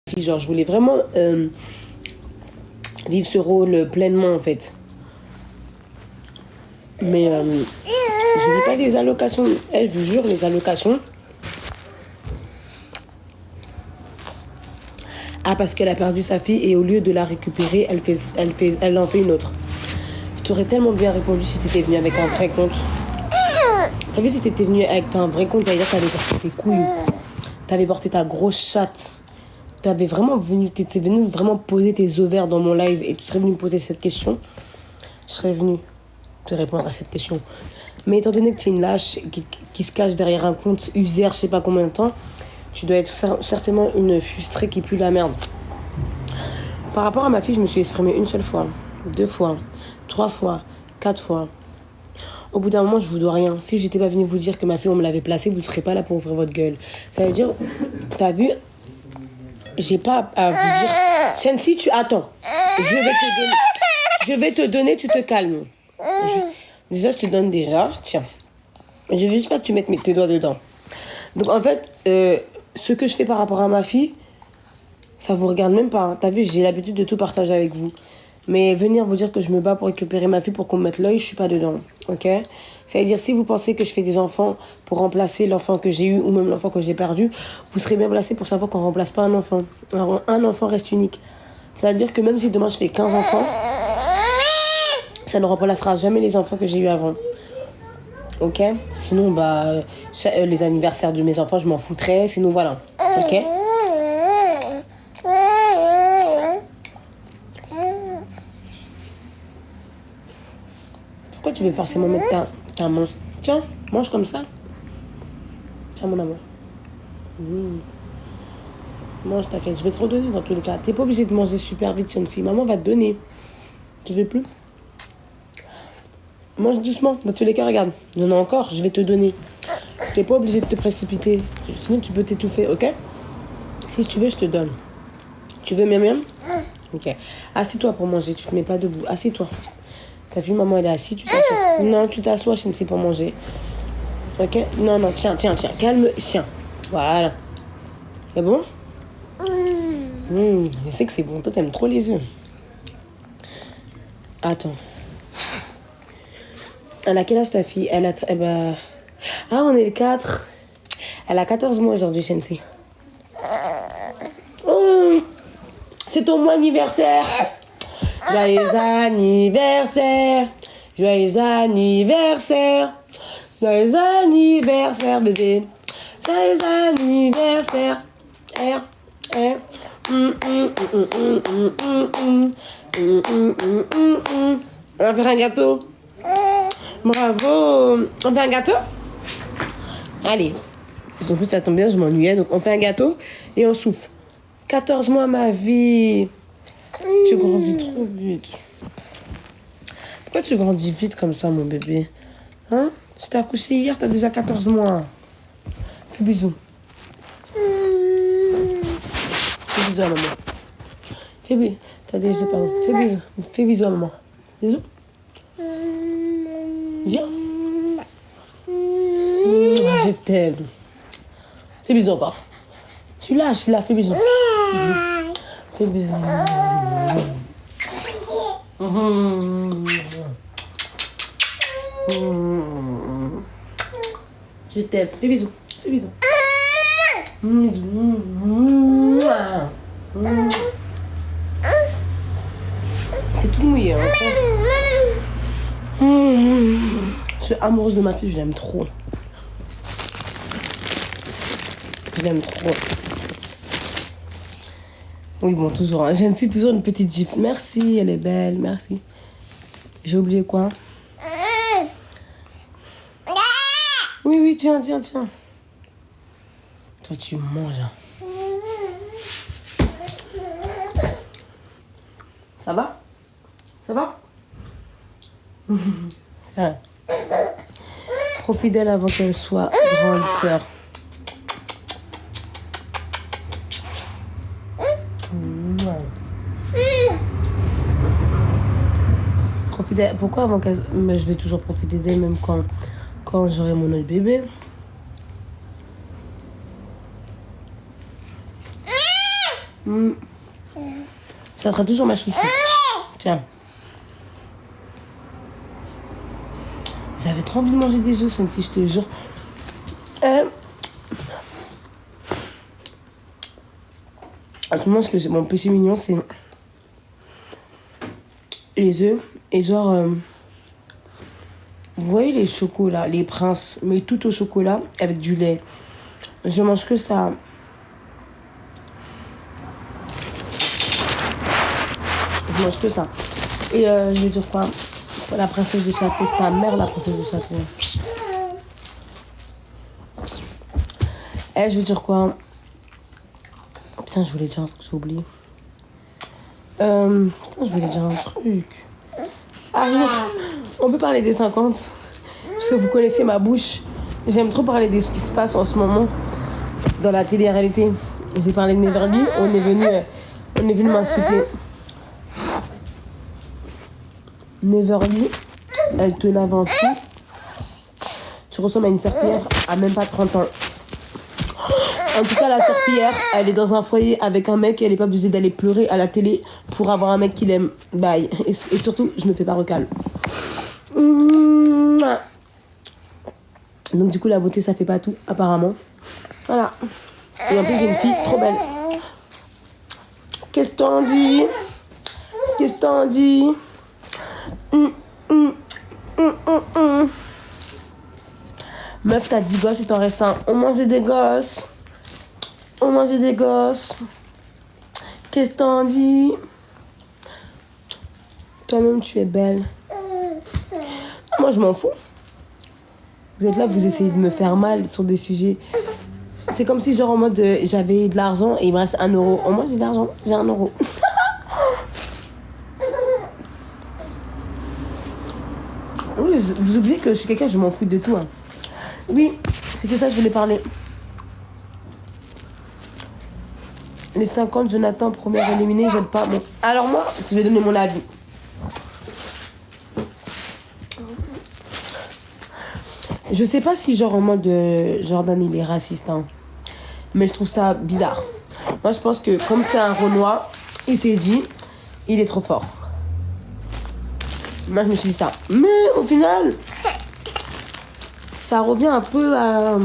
fille. Genre, je voulais vraiment vivre ce rôle pleinement, en fait. Mais je vis pas des allocations. Je vous jure, les allocations. Ah, parce qu'elle a perdu sa fille et au lieu de la récupérer, elle en fait une autre. Je t'aurais tellement bien répondu si t'étais venu avec un vrai compte. T'as vu, si t'étais venu avec un vrai compte, ça veut dire que t'avais porté tes couilles. T'avais porté ta grosse chatte. T'étais venu vraiment poser tes ovaires dans mon live et tu serais venu me poser cette question. Je serais venu te répondre à cette question. Mais étant donné que tu es une lâche qui se cache derrière un compte user, je sais pas combien de temps, tu dois être certainement une frustrée qui pue la merde. Par rapport à ma fille, je me suis exprimée une seule fois, 2 fois, 3 fois, 4 fois. Au bout d'un moment, je vous dois rien. Si j'étais pas venue vous dire que ma fille, on me l'avait placée, vous ne serez pas là pour ouvrir votre gueule. Ça veut dire, t'as vu, j'ai pas à vous dire... Shensi, tu attends. Je vais te donner, tu te calmes. Déjà, je te donne déjà. Tiens. Je veux juste pas que tu mettes tes doigts dedans. Donc, en fait, ce que je fais par rapport à ma fille, ça vous regarde même pas. T'as vu, j'ai l'habitude de tout partager avec vous. Mais venir vous dire que je me bats pour récupérer ma fille pour qu'on me mette l'œil, je suis pas dedans. Ok? Ça veut dire, si vous pensez que je fais des enfants pour remplacer l'enfant que j'ai eu ou même l'enfant que j'ai perdu, vous serez bien placé pour savoir qu'on remplace pas un enfant. Alors, un enfant reste unique. Ça veut dire que même si demain je fais 15 enfants, ça ne remplacera jamais les enfants que j'ai eu avant. Ok? Sinon, les anniversaires de mes enfants, je m'en foutrais. Sinon, voilà. Ok? Pourquoi tu veux forcément mettre ta main? Tiens, mange comme ça. Tiens, mon amour. Mange, t'inquiète. Je vais te redonner dans tous les cas. T'es pas obligé de manger super vite, Chancy. Maman va te donner. Tu veux plus? Mange doucement. Dans tous les cas, regarde. Il y en a encore. Je vais te donner. T'es pas obligé de te précipiter. Sinon, tu peux t'étouffer, ok? Si tu veux, je te donne. Tu veux miam miam? Ok. Assis-toi pour manger. Tu te mets pas debout. Assis-toi. T'as vu, maman, elle est assise. Tu t'assois. Non, tu t'assois, Chancy, pour manger. Ok? Non, tiens. Calme, chien. Voilà. C'est bon? Je sais que c'est bon. Toi, t'aimes trop les œufs. Attends. Elle a quel âge, ta fille? Ah, on est le 4. Elle a 14 mois aujourd'hui, Chancy. Oh, c'est ton mois anniversaire. Joyeux anniversaire. Joyeux anniversaire. Joyeux anniversaire, bébé. Joyeux anniversaire. On va faire un gâteau. Bravo. On fait un gâteau? Allez. En plus, ça tombe bien, je m'ennuyais. Donc, on fait un gâteau et on souffle. 14 mois, ma vie. Tu grandis trop vite. Pourquoi tu grandis vite comme ça, mon bébé? Hein? Tu t'es accouché hier, t'as déjà 14 mois. Fais bisous. Fais bisous à maman. Fais bisous. T'as déjà, pardon. Fais bisous. Fais bisous à maman. Bisous. Viens. Je t'aime. Fais bisous encore. Tu là, fais bisous. Fais bisous. Je t'aime. Fais bisous. Fais bisous. T'es tout mouillé, hein. Je suis amoureuse de ma fille, je l'aime trop. Je l'aime trop. Oui, bon, toujours. Hein. J'ai toujours une petite gifle. Merci, elle est belle, merci. J'ai oublié quoi? Oui, tiens. Toi, tu manges. Ça va? Ouais. Profite d'elle avant qu'elle soit grande sœur. Profite d'elle. Pourquoi avant qu'elle... Mais je vais toujours profiter d'elle même quand j'aurai mon autre bébé. Ça sera toujours ma chouchou. Tiens. J'avais trop envie de manger des œufs, si je te jure. À tout moment, ce que mon péché mignon, c'est les œufs. Et genre, vous voyez les chocolats, les princes, mais tout au chocolat avec du lait. Je mange que ça. Je mange que ça. Et je vais dire quoi? La princesse de Château, c'est ta mère, la princesse de Château. Je vais dire quoi? Putain, je voulais dire un truc, j'ai oublié. Putain, je voulais dire un truc. Ah non, on peut parler des 50. Parce que vous connaissez ma bouche. J'aime trop parler de ce qui se passe en ce moment dans la télé-réalité. J'ai parlé de Neverly, on est venu m'insulter. Neverly, elle te lave en tout. Tu ressembles à une serpillière à même pas 30 ans. En tout cas, la serpillière, elle est dans un foyer avec un mec et elle est pas obligée d'aller pleurer à la télé pour avoir un mec qui l'aime. Bye. Et surtout, je me fais pas recal. Donc du coup, la beauté, ça fait pas tout, apparemment. Voilà. Et en plus, j'ai une fille trop belle. Qu'est-ce que t'en dis? Qu'est-ce que t'en dis? Meuf, t'as 10 gosses, il t'en reste un. On mangeait des gosses. On mangeait des gosses. Qu'est-ce que t'en dis? Toi-même, tu es belle. Moi, je m'en fous. Vous êtes là, vous essayez de me faire mal sur des sujets. C'est comme si, genre, en mode, j'avais de l'argent et il me reste 1 euro. Moi, j'ai de l'argent, j'ai 1 euro. Oui, vous oubliez que je suis quelqu'un, je m'en fous de tout. Hein. Oui, c'était ça que je voulais parler. Les 50, Jonathan, première éliminée, j'aime pas. Bon. Alors moi, je vais donner mon avis. Je sais pas si genre en mode Jordan il est raciste, hein. Mais je trouve ça bizarre. Moi je pense que comme c'est un Renoir, il s'est dit, il est trop fort. Moi je me suis dit ça. Mais au final, ça revient un peu à...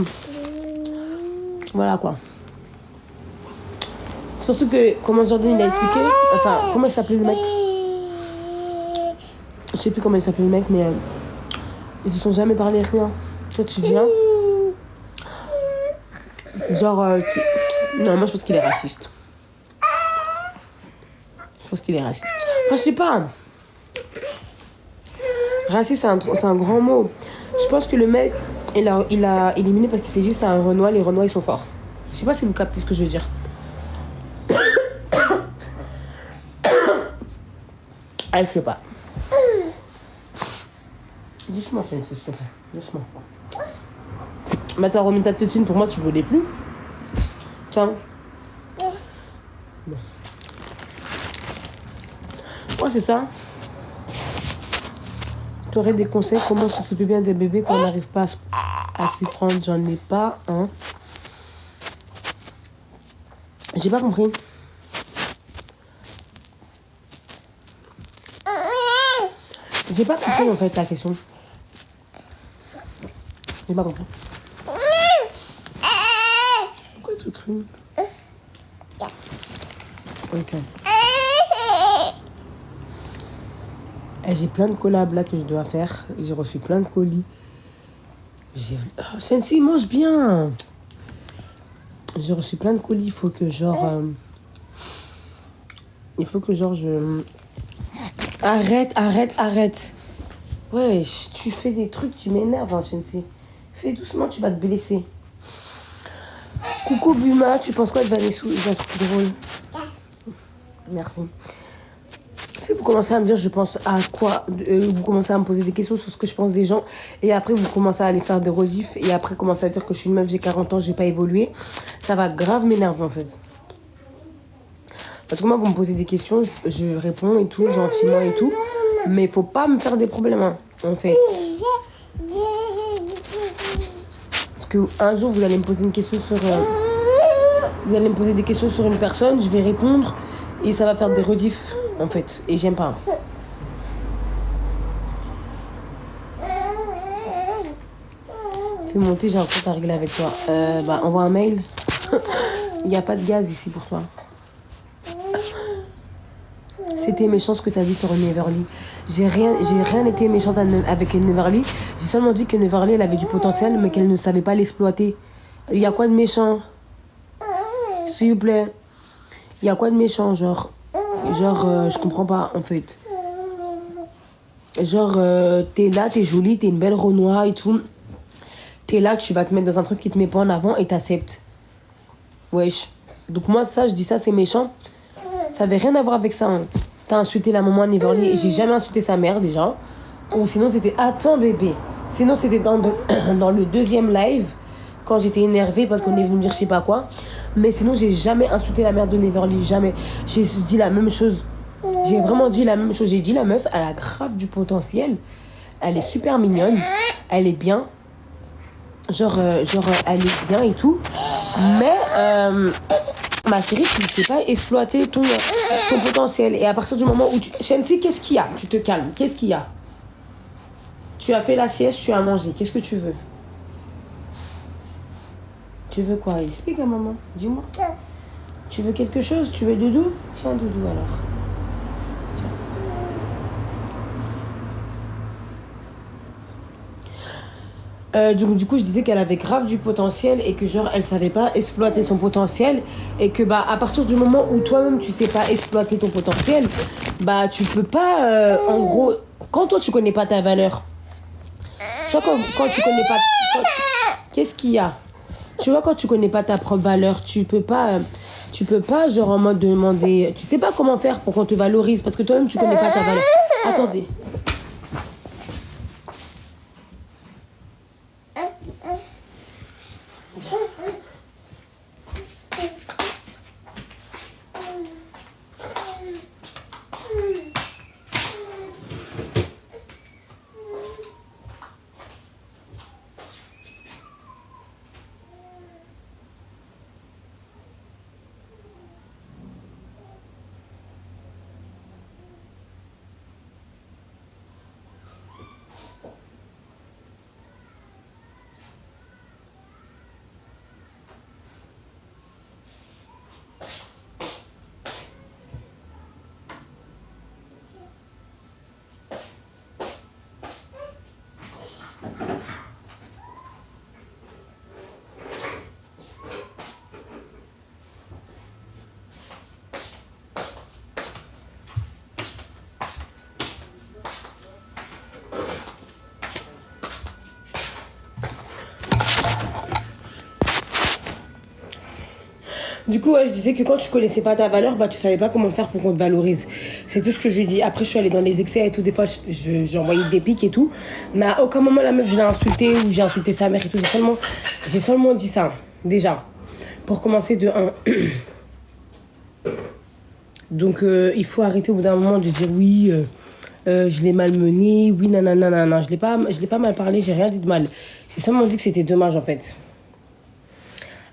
Voilà quoi. Surtout que, comment Jordan il a expliqué, enfin, comment il s'appelait le mec? Je sais plus comment il s'appelait le mec, mais ils se sont jamais parlé rien. Toi tu viens. Genre, non, moi je pense qu'il est raciste. Je pense qu'il est raciste. Enfin, je sais pas. Raciste, c'est un grand mot. Je pense que le mec, il a éliminé parce qu'il s'est dit c'est un Renoir, les Renois ils sont forts. Je sais pas si vous captez ce que je veux dire. Ah, je sais pas. Doucement, c'est s'il te plaît. Doucement. Mais t'as remis ta tétine pour moi, tu voulais plus. Tiens. Bon. Ouais, c'est ça. Tu aurais des conseils comment s'occuper bien des bébés quand on n'arrive pas à s'y prendre? J'en ai pas, hein. J'ai pas compris. J'ai pas compris en fait la question. J'ai pas compris. Pourquoi tu cries? Ok. J'ai plein de collabs là que je dois faire. J'ai reçu plein de colis. Oh, Sensi, mange bien. J'ai reçu plein de colis. Il faut que genre... je... Arrête. Ouais, tu fais des trucs, tu m'énerves, hein, Sensi. Fais doucement, tu vas te blesser. Coucou Buma, tu penses quoi de Vanessa? Il y a un truc drôle. Merci. Si vous commencez à me dire je pense à quoi, vous commencez à me poser des questions sur ce que je pense des gens, et après vous commencez à aller faire des rediffs, et après commencer à dire que je suis une meuf, j'ai 40 ans, j'ai pas évolué, ça va grave m'énerver en fait. Parce que moi vous me posez des questions, je réponds et tout, gentiment et tout, mais faut pas me faire des problèmes, hein, en fait. Parce que un jour vous allez me poser une question sur Vous allez me poser des questions sur une personne, je vais répondre et ça va faire des rediffs en fait. Et j'aime pas. Fais monter, j'ai un compte à régler avec toi. Envoie un mail. Il n'y a pas de gaz ici pour toi. C'était méchant ce que tu as dit sur Neverly. J'ai rien été méchante avec Neverly. J'ai seulement dit que Neverly, elle avait du potentiel, mais qu'elle ne savait pas l'exploiter. Il y a quoi de méchant? S'il vous plaît. Il y a quoi de méchant, genre, je comprends pas, en fait. Genre, t'es là, t'es jolie, t'es une belle Renoir et tout. T'es là, tu vas te mettre dans un truc qui te met pas en avant et t'acceptes. Wesh. Donc moi, ça, je dis ça, c'est méchant. Ça avait rien à voir avec ça. Hein. T'as insulté la maman à Neverly. J'ai jamais insulté sa mère, déjà. Ou sinon, c'était... Attends, bébé. Sinon, c'était dans le deuxième live, quand j'étais énervée parce qu'on est venu me dire je sais pas quoi. Mais sinon, j'ai jamais insulté la mère de Neverly. Jamais. J'ai dit la même chose. J'ai vraiment dit la même chose. J'ai dit, la meuf, elle a grave du potentiel. Elle est super mignonne. Elle est bien. Genre elle est bien et tout. Mais... ma chérie, tu ne sais pas exploiter ton potentiel. Et à partir du moment où tu... Shensi, qu'est-ce qu'il y a? Tu te calmes. Qu'est-ce qu'il y a? Tu as fait la sieste, tu as mangé. Qu'est-ce que tu veux? Tu veux quoi? Explique à maman. Dis-moi. Tu veux quelque chose? Tu veux doudou? Tiens, doudou alors. Donc du coup je disais qu'elle avait grave du potentiel et que genre elle savait pas exploiter son potentiel et que à partir du moment où toi-même tu sais pas exploiter ton potentiel, tu peux pas en gros, quand toi tu connais pas ta valeur, tu vois quand tu connais pas qu'est-ce qu'il y a, tu vois, quand tu connais pas ta propre valeur, tu peux pas genre en mode demander, tu sais pas comment faire pour qu'on te valorise parce que toi-même tu connais pas ta valeur. Attendez. Du coup, ouais, je disais que quand tu connaissais pas ta valeur, tu savais pas comment faire pour qu'on te valorise. C'est tout ce que je lui dis. Après, je suis allée dans les excès et tout. Des fois, j'ai envoyé des pics et tout. Mais à aucun moment, la meuf, je l'ai insultée ou j'ai insulté sa mère et tout. J'ai seulement dit ça, déjà. Pour commencer de 1. Donc, il faut arrêter au bout d'un moment de dire oui, je l'ai malmenée, oui, nanana. Je l'ai pas mal parlé, j'ai rien dit de mal. J'ai seulement dit que c'était dommage, en fait.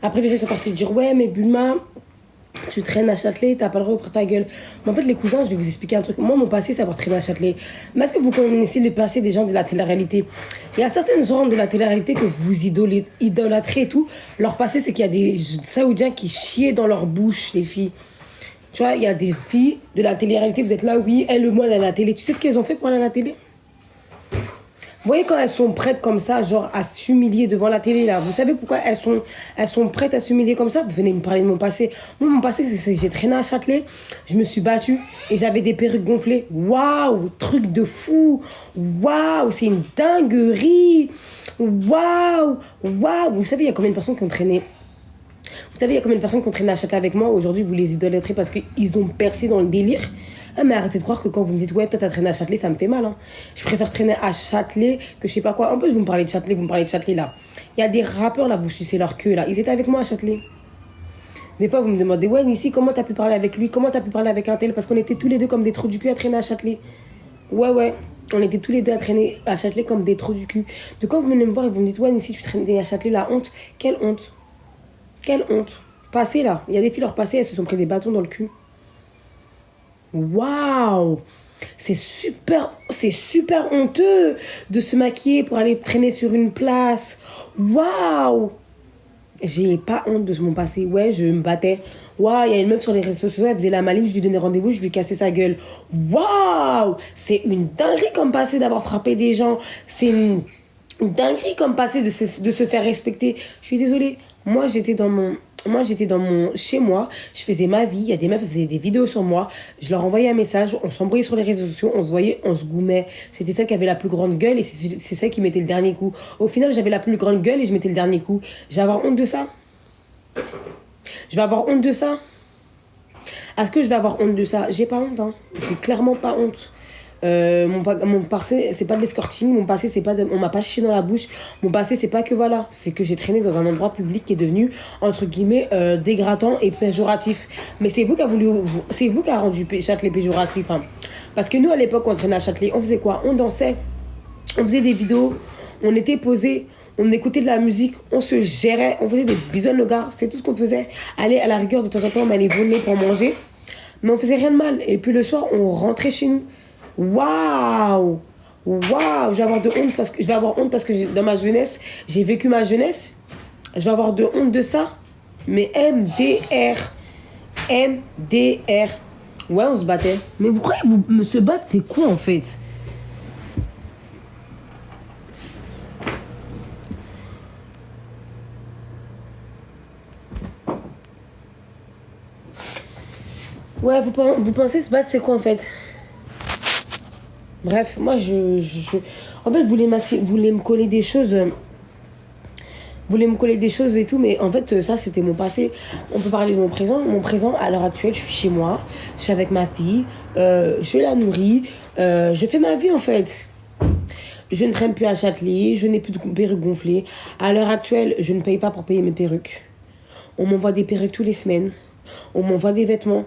Après, les gens sont partis dire ouais, mais Bulma, tu traînes à Châtelet, t'as pas le droit d'ouvrir ta gueule. Mais en fait, les cousins, je vais vous expliquer un truc. Moi, mon passé, c'est avoir traîné à Châtelet. Mais est-ce que vous connaissez le passé des gens de la télé-réalité? Il y a certains gens de la télé-réalité que vous idolâtrez et tout. Leur passé, c'est qu'il y a des Saoudiens qui chiaient dans leur bouche, les filles. Tu vois, il y a des filles de la télé-réalité, vous êtes là, oui, elle, moi, elle à la télé. Tu sais ce qu'elles ont fait pour aller à la télé? Vous voyez quand elles sont prêtes comme ça, genre à s'humilier devant la télé, là. Vous savez pourquoi elles sont prêtes à s'humilier comme ça? Vous venez me parler de mon passé. Moi, mon passé, c'est que j'ai traîné à Châtelet, je me suis battue et j'avais des perruques gonflées. Waouh, truc de fou. Waouh, c'est une dinguerie. Waouh, waouh. Vous savez, il y a combien de personnes qui ont traîné? Vous savez, il y a combien de personnes qui ont traîné à Châtelet avec moi? Aujourd'hui, vous les idolâtrez parce qu'ils ont percé dans le délire. Ah, mais arrêtez de croire que quand vous me dites ouais, toi t'as traîné à Châtelet, ça me fait mal. Hein. Je préfère traîner à Châtelet que je sais pas quoi. En plus, vous me parlez de Châtelet là. Il y a des rappeurs là, vous sucez leur queue là. Ils étaient avec moi à Châtelet. Des fois, vous me demandez ouais, ici, comment t'as pu parler avec lui? Comment t'as pu parler avec un tel? Parce qu'on était tous les deux comme des trous du cul à traîner à Châtelet. Ouais. On était tous les deux à traîner à Châtelet comme des trous du cul. De quand vous venez me voir et vous me dites ouais, ici, tu traînais à Châtelet, la honte. Quelle honte? Quelle honte? passé là. Il y a des filles, leur passé, elles se sont pris des bâtons dans le cul. Waouh! C'est super honteux de se maquiller pour aller traîner sur une place. Waouh! J'ai pas honte de mon passé. Ouais, je me battais. Waouh, il y a une meuf sur les réseaux sociaux, elle faisait la maligne, je lui donnais rendez-vous, je lui cassais sa gueule. Waouh! C'est une dinguerie comme passé d'avoir frappé des gens. C'est une dinguerie comme passé de se faire respecter. Je suis désolée. J'étais dans mon chez moi, je faisais ma vie, il y a des meufs qui faisaient des vidéos sur moi, je leur envoyais un message, on s'embrouillait sur les réseaux sociaux, on se voyait, on se goumait. C'était celle qui avait la plus grande gueule et c'est celle qui mettait le dernier coup. Au final, j'avais la plus grande gueule et je mettais le dernier coup. Je vais avoir honte de ça? Je vais avoir honte de ça? Est-ce que je vais avoir honte de ça? J'ai pas honte, hein. J'ai clairement pas honte. Mon passé, c'est pas de l'escorting. Mon passé, c'est pas on m'a pas chié dans la bouche. Mon passé, c'est pas que voilà. C'est que j'ai traîné dans un endroit public qui est devenu, entre guillemets, dégradant et péjoratif. Mais c'est vous qui c'est vous qui a rendu Châtelet péjoratif, hein. Parce que nous, à l'époque, on traînait à Châtelet, on faisait quoi? On dansait, on faisait des vidéos, on était posés, on écoutait de la musique, on se gérait, on faisait des bisous nos gars. C'est tout ce qu'on faisait. Aller à la rigueur, de temps en temps, on allait voler pour manger. Mais on faisait rien de mal. Et puis le soir, on rentrait chez nous. Waouh! Waouh! Je vais avoir honte parce que dans ma jeunesse, j'ai vécu ma jeunesse. Je vais avoir de honte de ça. Mais MDR. MDR. Ouais, on se battait. Mais vous croyez vous se battre, c'est quoi en fait? Ouais, vous pensez se battre, c'est quoi en fait? Bref, moi, en fait, vous voulez me coller des choses. Vous voulez me coller des choses et tout, mais en fait, ça, c'était mon passé. On peut parler de mon présent. Mon présent, à l'heure actuelle, je suis chez moi. Je suis avec ma fille. Je la nourris. Je fais ma vie, en fait. Je ne traîne plus à Châtelet. Je n'ai plus de perruques gonflées. À l'heure actuelle, je ne paye pas pour payer mes perruques. On m'envoie des perruques toutes les semaines. On m'envoie des vêtements.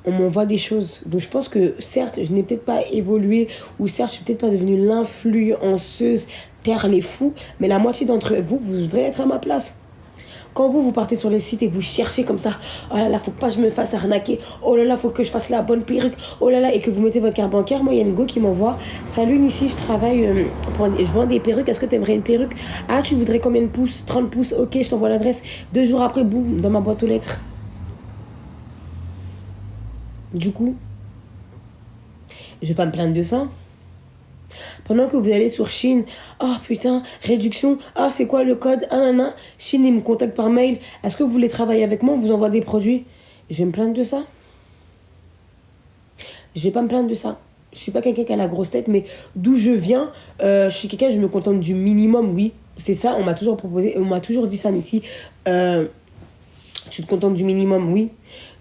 On m'envoie des choses. Donc je pense que certes, je n'ai peut-être pas évolué, ou certes, je suis peut-être pas devenue l'influenceuse terre les fous, mais la moitié d'entre vous, vous voudrez être à ma place. Quand vous partez sur les sites et vous cherchez comme ça, oh là là, faut pas que je me fasse arnaquer, oh là là, faut que je fasse la bonne perruque, oh là là, et que vous mettez votre carte bancaire, moi, il y a une go qui m'envoie, salut, ici, je travaille, je vends des perruques, est-ce que tu aimerais une perruque? Ah, tu voudrais combien de pouces? 30 pouces, ok, je t'envoie l'adresse. 2 jours après, boum, dans ma boîte aux lettres. Du coup, je vais pas me plaindre de ça. Pendant que vous allez sur Chine, oh putain, réduction, ah c'est quoi le code, ah nanana, Chine il me contacte par mail, est-ce que vous voulez travailler avec moi, on vous envoie des produits? Je vais me plaindre de ça? Je vais pas me plaindre de ça. Je suis pas quelqu'un qui a la grosse tête, mais d'où je viens, je suis quelqu'un, je me contente du minimum, oui. C'est ça, on m'a toujours proposé, on m'a toujours dit ça, Nixie. Tu te contentes du minimum, oui.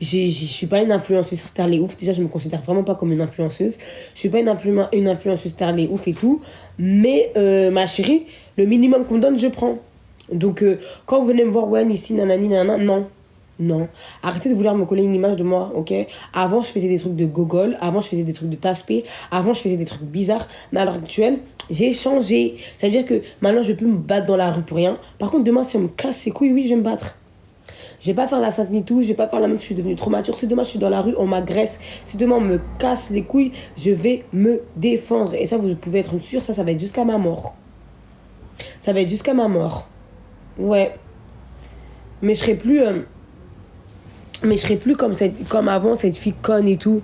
Je suis pas une influenceuse terre ouf. Déjà, je me considère vraiment pas comme une influenceuse. Je suis pas une influenceuse terre ouf et tout. Mais ma chérie, le minimum qu'on me donne, je prends. Donc, quand vous venez me voir, ouais, ici, nanani, nanana, non. Non. Arrêtez de vouloir me coller une image de moi, ok? Avant, je faisais des trucs de gogol. Avant, je faisais des trucs de taspé. Avant, je faisais des trucs bizarres. Mais à l'heure actuelle, j'ai changé. C'est-à-dire que maintenant, je peux me battre dans la rue pour rien. Par contre, demain, si on me casse les couilles, oui, je vais me battre. Je vais pas faire la sainte ni tout, je vais pas faire la meuf, je suis devenue trop mature. Si demain je suis dans la rue, on m'agresse. Si demain on me casse les couilles, je vais me défendre. Et ça, vous pouvez être sûre, ça va être jusqu'à ma mort. Ça va être jusqu'à ma mort. Ouais. Mais je serai plus... comme avant, cette fille conne et tout.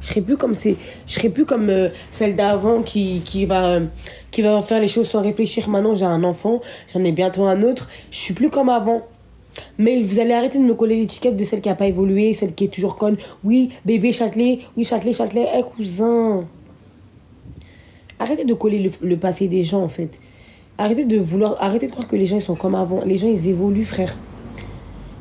Je serai plus comme celle d'avant qui va faire les choses sans réfléchir. Maintenant, j'ai un enfant, j'en ai bientôt un autre. Je suis plus comme avant. Mais vous allez arrêter de me coller l'étiquette de celle qui a pas évolué, celle qui est toujours conne. Oui, bébé Châtelet, oui, Châtelet. Eh, cousin. Arrêtez de coller le passé des gens, en fait. Arrêtez de croire que les gens, ils sont comme avant. Les gens, ils évoluent, frère.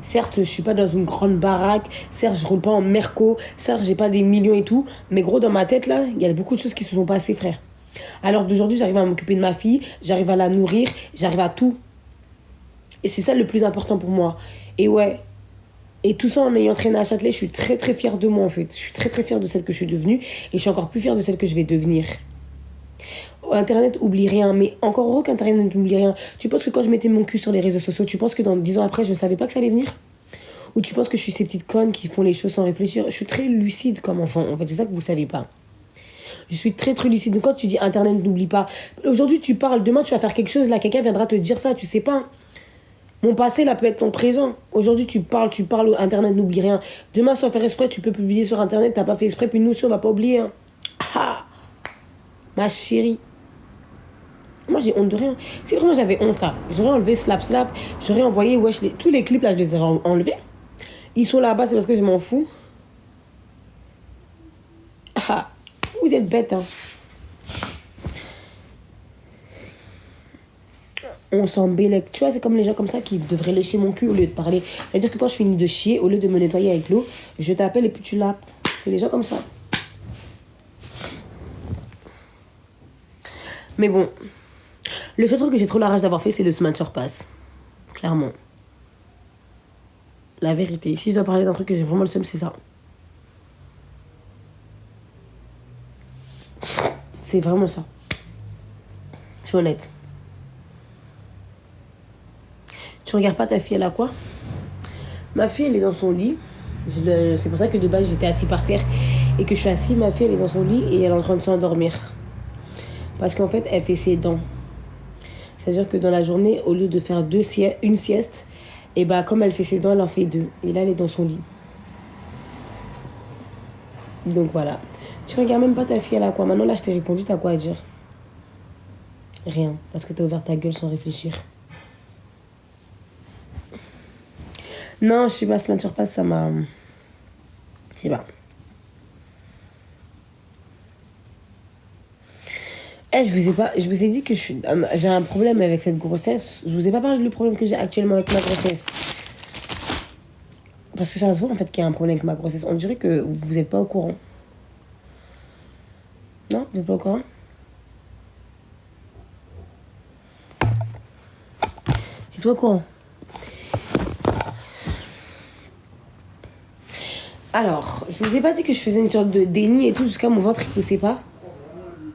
Certes, je suis pas dans une grande baraque. Certes, je roule pas en Merco. Certes, j'ai pas des millions et tout. Mais gros, dans ma tête, là, il y a beaucoup de choses qui se sont passées, frère. Alors d'aujourd'hui, j'arrive à m'occuper de ma fille. J'arrive à la nourrir. J'arrive à tout. Et c'est ça le plus important pour moi. Et ouais. Et tout ça en ayant traîné à Châtelet, je suis très très fière de moi, en fait. Je suis très très fière de celle que je suis devenue. Et je suis encore plus fière de celle que je vais devenir. Internet oublie rien, mais encore heureux qu'Internet n'oublie rien. Tu penses que quand je mettais mon cul sur les réseaux sociaux, tu penses que dans 10 ans après, je savais pas que ça allait venir? Ou tu penses que je suis ces petites connes qui font les choses sans réfléchir? Je suis très lucide comme enfant, en fait, c'est ça que vous savez pas. Je suis très très lucide. Donc quand tu dis Internet n'oublie pas, aujourd'hui tu parles, demain tu vas faire quelque chose, là quelqu'un viendra te dire ça, tu sais pas. Mon passé là peut être ton présent. Aujourd'hui tu parles, Internet n'oublie rien. Demain sans faire exprès, tu peux publier sur Internet, t'as pas fait exprès, puis nous aussi on va pas oublier. Hein. Ah, ma chérie. Moi j'ai honte de rien. Si vraiment j'avais honte là, j'aurais enlevé Slap Slap, j'aurais envoyé wesh, tous les clips là je les ai enlevés. Ils sont là-bas, c'est parce que je m'en fous. Ah, vous êtes bêtes hein. On s'embellec. Tu vois, c'est comme les gens comme ça qui devraient lécher mon cul au lieu de parler. C'est-à-dire que quand je finis de chier, au lieu de me nettoyer avec l'eau, je t'appelle et puis tu lapes. C'est des gens comme ça. Mais bon, le seul truc que j'ai trop la rage d'avoir fait, c'est le Smash Pass. Clairement. La vérité. Si je dois parler d'un truc que j'ai vraiment le seum, c'est ça. C'est vraiment ça. Je suis honnête. Tu regardes pas ta fille, elle a quoi? Ma fille, elle est dans son lit. C'est pour ça que de base, j'étais assis par terre et que je suis assise. Ma fille, elle est dans son lit et elle est en train de s'endormir. Parce qu'en fait, elle fait ses dents. C'est-à-dire que dans la journée, au lieu de faire une sieste, et bah, comme elle fait ses dents, elle en fait 2. Et là, elle est dans son lit. Donc voilà. Tu regardes même pas ta fille, elle a quoi? Maintenant, là, je t'ai répondu, t'as quoi à dire? Rien. Parce que t'as ouvert ta gueule sans réfléchir. Non, je sais pas, Smash Pass, ça m'a... Je sais pas. Je vous ai dit que j'ai un problème avec cette grossesse. Je vous ai pas parlé du problème que j'ai actuellement avec ma grossesse. Parce que ça se voit en fait qu'il y a un problème avec ma grossesse. On dirait que vous n'êtes pas au courant. Non, vous n'êtes pas au courant? Et toi au courant? Alors, je vous ai pas dit que je faisais une sorte de déni et tout jusqu'à mon ventre il poussait pas.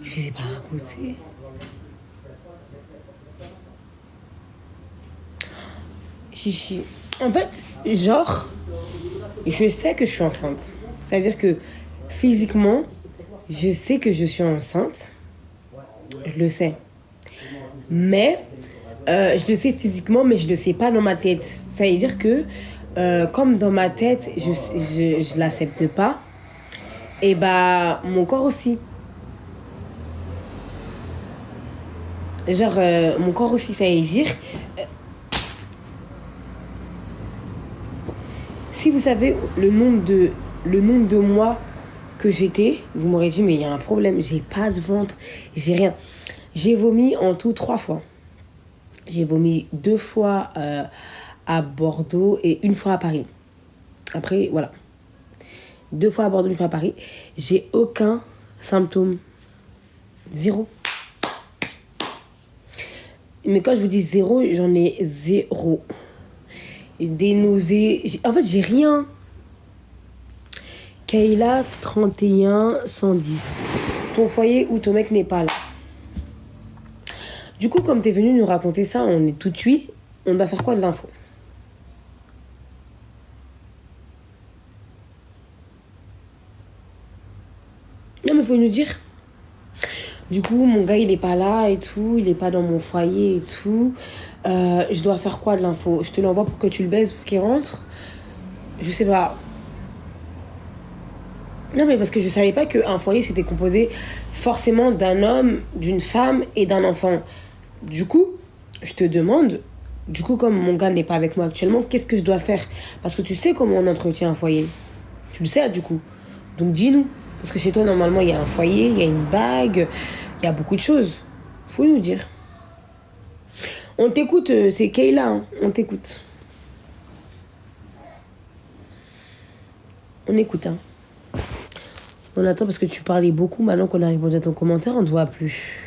Je vous ai pas raconté. Chichi. En fait, genre, je sais que je suis enceinte. C'est-à-dire que physiquement, je sais que je suis enceinte. Je le sais. Mais, je le sais physiquement, mais je le sais pas dans ma tête. Ça veut dire que, comme dans ma tête, je l'accepte pas, et bah, mon corps aussi. Genre, mon corps aussi, ça veut dire... si vous savez le nombre de mois que j'étais, vous m'aurez dit, mais il y a un problème, j'ai pas de ventre, j'ai rien. J'ai vomi en tout 3 fois. J'ai vomi 2 fois à Bordeaux et 1 fois à Paris. Après, voilà. 2 fois à Bordeaux, 1 fois à Paris. J'ai aucun symptôme. 0. Mais quand je vous dis 0, j'en ai 0. Des nausées. En fait, j'ai rien. Kayla, 31 110. Ton foyer ou ton mec n'est pas là. Du coup, comme t'es venu nous raconter ça, on est tout de suite. On doit faire quoi de l'info? Non, mais faut nous dire. Du coup, mon gars, il est pas là et tout. Il est pas dans mon foyer et tout. Je dois faire quoi de l'info? Je te l'envoie pour que tu le baises pour qu'il rentre? Je sais pas. Non, mais parce que je savais pas qu'un foyer, c'était composé forcément d'un homme, d'une femme et d'un enfant. Du coup, je te demande, du coup, comme mon gars n'est pas avec moi actuellement, qu'est-ce que je dois faire? Parce que tu sais comment on entretient un foyer. Tu le sais, du coup. Donc, dis-nous. Parce que chez toi, normalement, il y a un foyer, il y a une bague, il y a beaucoup de choses. Faut nous dire. On t'écoute, c'est Kayla, hein. On t'écoute. On écoute, hein. On attend parce que tu parlais beaucoup. Maintenant qu'on a répondu à ton commentaire, on ne te voit plus.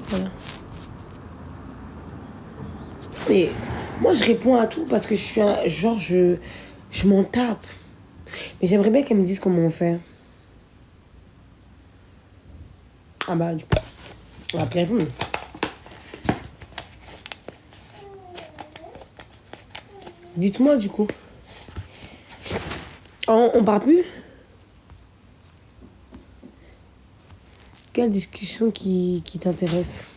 Voilà. Mais moi, je réponds à tout parce que je suis un... Genre, je m'en tape. Mais j'aimerais bien qu'elle me dise comment on fait. Ah bah, du coup, on va plus répondre. Dites-moi, du coup. On parle plus? Quelle discussion qui t'intéresse?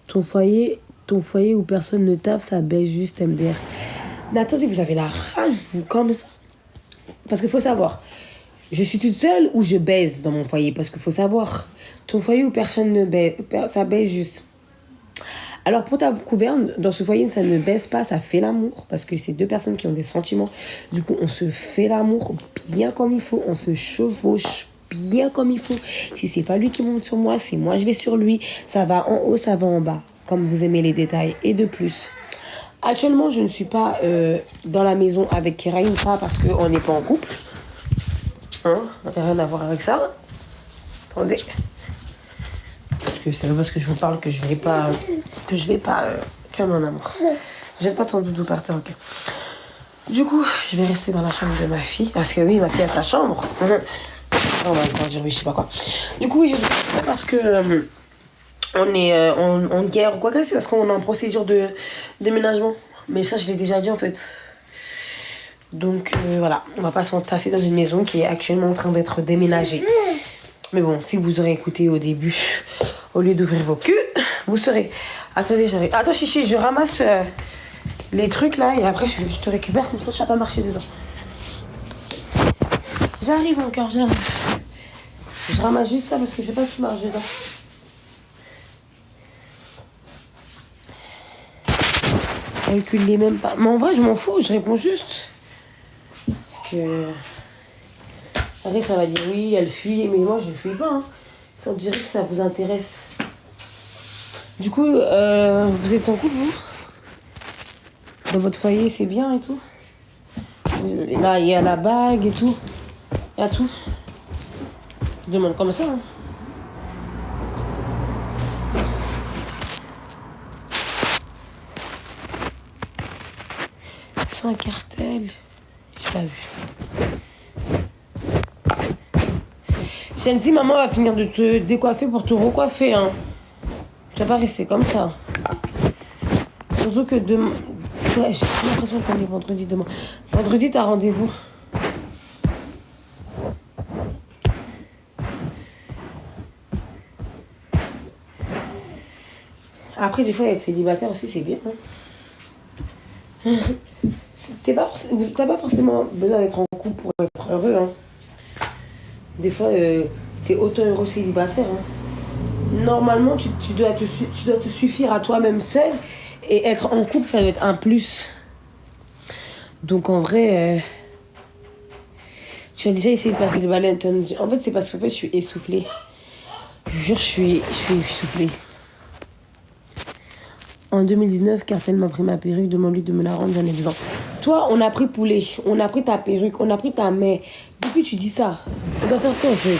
Ton foyer où personne ne taffe, ça baisse juste MDR. Mais attendez, vous avez la rage, vous, comme ça? Parce qu'il faut savoir, je suis toute seule ou je baise dans mon foyer? Parce qu'il faut savoir, ton foyer où personne ne baise, ça baisse juste. Alors pour ta gouverne, dans ce foyer, ça ne baisse pas, ça fait l'amour. Parce que c'est deux personnes qui ont des sentiments. Du coup, on se fait l'amour bien comme il faut. On se chevauche bien comme il faut. Si c'est pas lui qui monte sur moi, c'est moi je vais sur lui. Ça va en haut, ça va en bas. Comme vous aimez les détails. Et de plus, actuellement, je ne suis pas dans la maison avec Keraïn. Pas parce qu'on n'est pas en couple. Hein, rien à voir avec ça. Attendez. Que c'est parce que je vous parle que je vais pas tiens mon amour, jette pas ton doudou par terre, ok. Du coup je vais rester dans la chambre de ma fille parce que oui, ma fille a sa chambre. On va pas dire oui, je sais pas quoi. Du coup je dis parce que on est en guerre ou quoi que c'est, parce qu'on est en procédure de déménagement, mais ça je l'ai déjà dit en fait. Donc voilà, on va pas s'entasser dans une maison qui est actuellement en train d'être déménagée. Mais bon, si vous aurez écouté au début, au lieu d'ouvrir vos culs, vous serez... Attendez, j'arrive. Attends, chichi, je ramasse les trucs là et après je te récupère comme ça, tu vas pas marcher dedans. J'arrive, mon cœur, j'arrive. Je ramasse juste ça parce que je veux pas que tu marches dedans. Calcule-les même pas. Mais en vrai, je m'en fous, je réponds juste. Parce que... Après, ça va dire oui, elle fuit, mais moi, je fuis pas. Hein. Ça dirait que ça vous intéresse. Du coup, vous êtes en couple, vous? Dans votre foyer, c'est bien et tout? Là, il y a la bague et tout. Il y a tout. Je demande comme ça. Hein. Sans cartel. J'ai pas vu ça. Shensi, maman va finir de te décoiffer pour te recoiffer. Hein. Tu vas pas rester comme ça. Surtout que demain... Ouais, j'ai l'impression qu'on est vendredi demain. Vendredi, t'as rendez-vous. Après, des fois, être célibataire aussi, c'est bien. Hein. T'as pas forcément besoin d'être en couple pour être heureux. Hein. Des fois, t'es autant heureux célibataire. Hein. Normalement, tu dois te suffire à toi-même seul. Et être en couple, ça doit être un plus. Donc en vrai, tu as déjà essayé de passer le balai. En fait, c'est parce que je suis essoufflée. Je vous jure, je suis essoufflée. En 2019, Cartel m'a pris ma perruque, demande-lui de me la rendre, j'en ai besoin. Toi, on a pris poulet, on a pris ta perruque, on a pris ta main. Depuis, tu dis ça. On doit faire quoi en fait?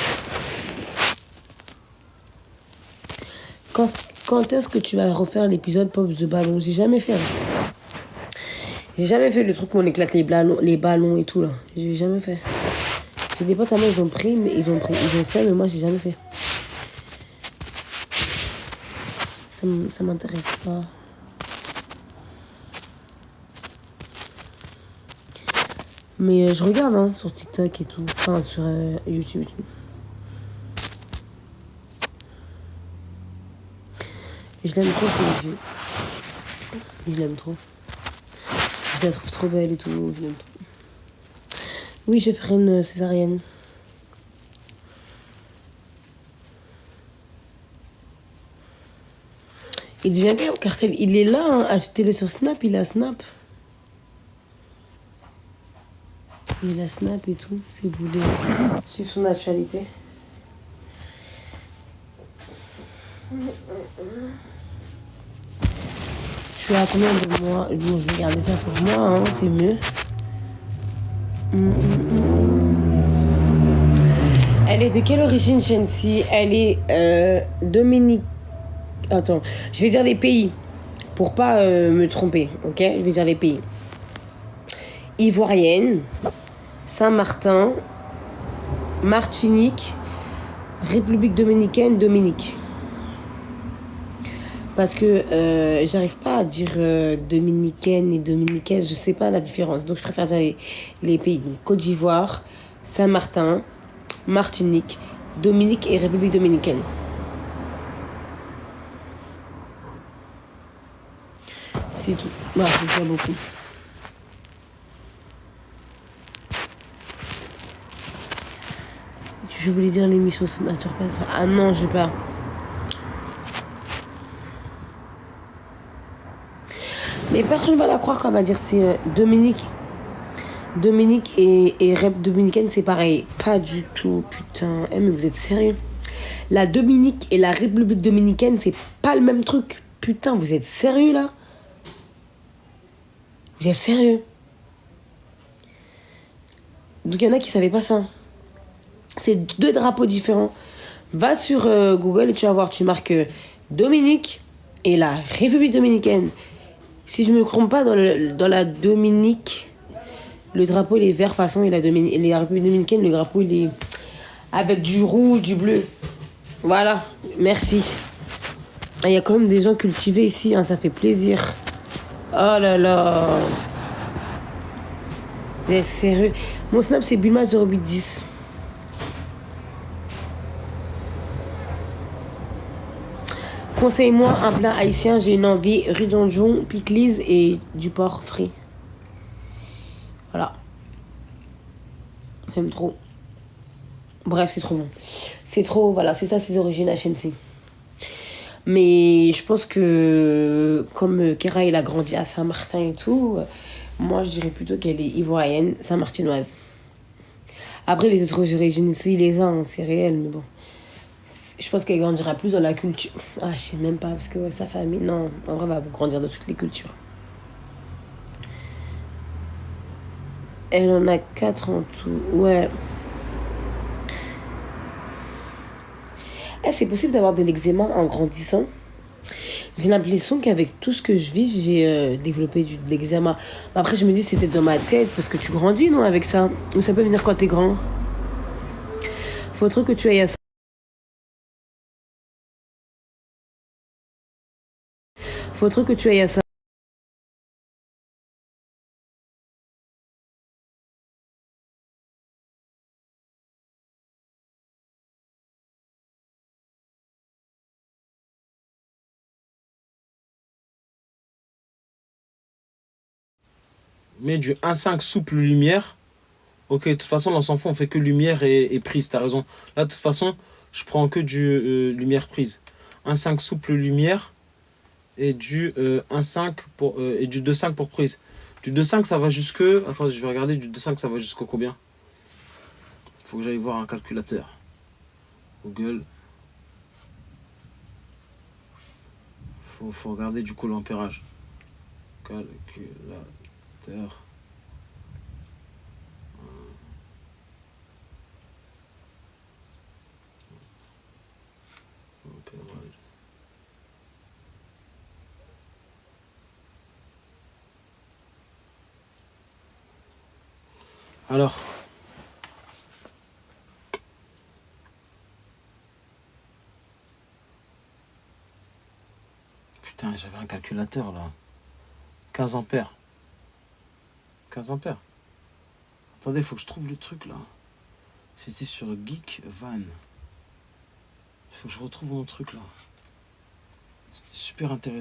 Quand est-ce que tu vas refaire l'épisode Pop the Ballon? J'ai jamais fait. J'ai jamais fait le truc où on éclate les ballons et tout là. J'ai jamais fait. J'ai des potes à moi, ils ont pris, mais ils ont fait, mais moi j'ai jamais fait. Ça m'intéresse pas. Mais je regarde hein, sur TikTok et tout, enfin sur YouTube et tout. Et je l'aime trop, c'est vieux. Je l'aime trop. Je la trouve trop belle et tout, je l'aime trop. Oui, je ferai une césarienne. Il devient bien, Cartel. Il est là, hein. Achetez-le sur Snap, il a Snap. Il a Snap et tout, si vous voulez suivre son actualité. Je suis à combien de mois? Bon, je vais garder ça pour moi, hein, c'est mieux. Elle est de quelle origine, Shensi? Elle est Dominique. Attends, je vais dire les pays. Pour pas me tromper, ok? Je vais dire les pays. Ivoirienne, Saint-Martin, Martinique, République dominicaine, Dominique. Parce que j'arrive pas à dire dominicaine et dominicaine, je sais pas la différence. Donc je préfère dire les pays. Côte d'Ivoire, Saint-Martin, Martinique, Dominique et République dominicaine. C'est tout. Voilà, c'est déjà beaucoup. Je voulais dire l'émission Signature Pass. Ah non, je vais pas. Mais personne va la croire quand on va dire c'est Dominique. Dominique et Rep dominicaine, c'est pareil. Pas du tout, putain. Eh, mais vous êtes sérieux? La Dominique et la République dominicaine, c'est pas le même truc. Putain, vous êtes sérieux là? Vous êtes sérieux? Donc il y en a qui savaient pas ça. C'est deux drapeaux différents. Va sur Google et tu vas voir, tu marques Dominique et la République dominicaine. Si je me trompe pas, dans la Dominique, le drapeau il est vert façon et la République dominicaine, le drapeau il est avec du rouge, du bleu. Voilà, merci. Il y a quand même des gens cultivés ici, hein, ça fait plaisir. Oh là là. Vous êtes sérieux? Mon snap c'est Bulma0810. Conseille-moi un plat haïtien, j'ai une envie. Riz donjon, pickles et du porc frit. Voilà. J'aime trop. Bref, c'est trop bon. C'est trop, voilà, c'est ça ses origines HNC. Mais je pense que comme Kera il a grandi à Saint-Martin et tout, moi je dirais plutôt qu'elle est ivoirienne, Saint-Martinoise. Après les autres origines aussi, il les a, hein, c'est réel, mais bon. Je pense qu'elle grandira plus dans la culture. Ah, je sais même pas, parce que ouais, sa famille, non, en vrai, va grandir dans toutes les cultures. Elle en a 4 en tout, ouais. Eh, c'est possible d'avoir de l'eczéma en grandissant. J'ai l'impression qu'avec tout ce que je vis, j'ai développé de l'eczéma. Après, je me dis c'était dans ma tête, parce que tu grandis, non, avec ça. Ou ça peut venir quand t'es grand. Faut trop que tu ailles à ça. Faut trop que tu ailles à ça. Mets du 1,5 souple lumière. Ok, de toute façon, dans son fond, on fait que lumière et prise, t'as raison. Là, de toute façon, je prends que du lumière prise. 1,5 souple lumière et du 1,5 pour, et du 2,5 pour prise. Du 2,5 ça va jusque. Attends, je vais regarder, du 2,5 ça va jusqu'au combien? Faut que j'aille voir un calculateur. Google. Faut regarder du coup l'ampérage. Calculateur. Ampérage. Alors. Putain, j'avais un calculateur là. 15 ampères. 15 ampères. Attendez, faut que je trouve le truc là. C'était sur Geek Van. Il faut que je retrouve mon truc là. C'était super intéressant.